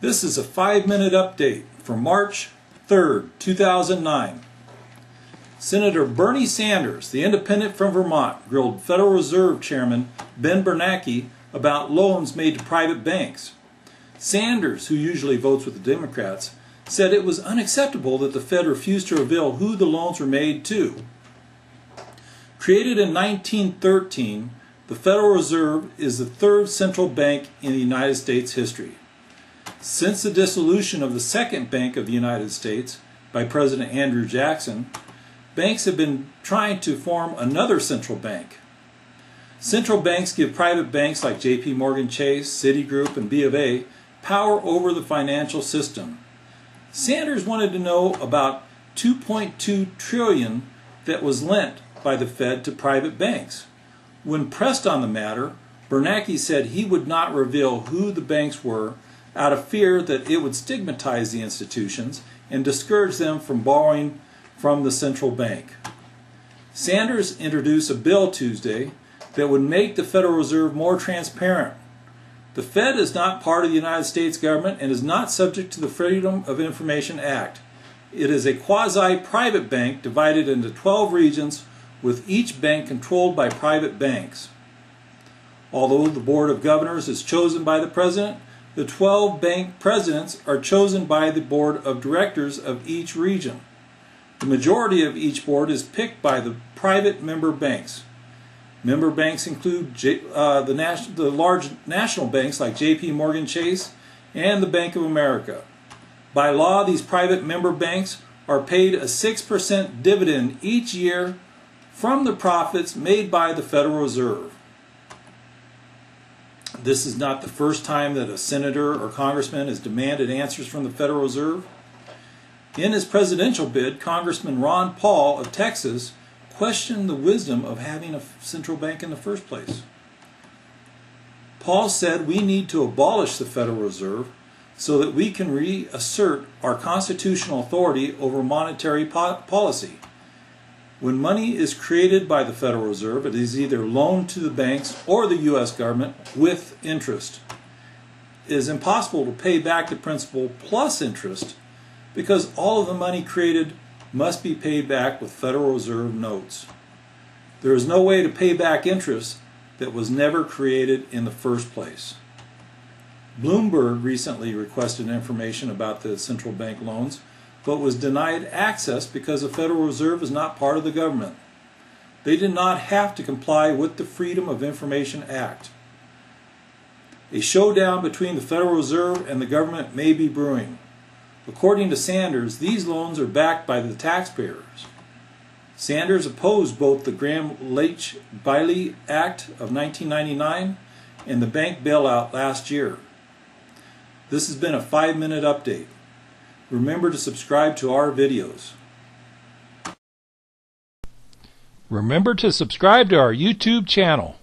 This is a 5-minute update for March 3rd, 2009. Senator Bernie Sanders, the independent from Vermont, grilled Federal Reserve Chairman Ben Bernanke about loans made to private banks. Sanders, who usually votes with the Democrats, said it was unacceptable that the Fed refused to reveal who the loans were made to. Created in 1913, the Federal Reserve is the third central bank in the United States history. Since the dissolution of the second Bank of the United States by President Andrew Jackson, banks have been trying to form another central bank. Central banks give private banks like JPMorgan Chase, Citigroup, and BofA power over the financial system. Sanders wanted to know about $2.2 trillion that was lent by the Fed to private banks. When pressed on the matter, Bernanke said he would not reveal who the banks were out of fear that it would stigmatize the institutions and discourage them from borrowing from the central bank. Sanders introduced a bill Tuesday that would make the Federal Reserve more transparent. The Fed is not part of the United States government and is not subject to the Freedom of Information Act. It is a quasi-private bank divided into 12 regions, with each bank controlled by private banks. Although the Board of Governors is chosen by the President, the 12 bank presidents are chosen by the Board of Directors of each region. The majority of each board is picked by the private member banks. Member banks include the large national banks like JPMorgan Chase and the Bank of America. By law, these private member banks are paid a 6% dividend each year from the profits made by the Federal Reserve. This is not the first time that a senator or congressman has demanded answers from the Federal Reserve. In his presidential bid, Congressman Ron Paul of Texas questioned the wisdom of having a central bank in the first place. Paul said we need to abolish the Federal Reserve so that we can reassert our constitutional authority over monetary policy. When money is created by the Federal Reserve, it is either loaned to the banks or the U.S. government with interest. It is impossible to pay back the principal plus interest because all of the money created must be paid back with Federal Reserve notes. There is no way to pay back interest that was never created in the first place. Bloomberg recently requested information about the central bank loans, but was denied access because the Federal Reserve is not part of the government. They did not have to comply with the Freedom of Information Act. A showdown between the Federal Reserve and the government may be brewing. According to Sanders, these loans are backed by the taxpayers. Sanders opposed both the Gramm-Leach-Bliley Act of 1999 and the bank bailout last year. This has been a 5-minute update. Remember to subscribe to our videos. Remember to subscribe to our YouTube channel.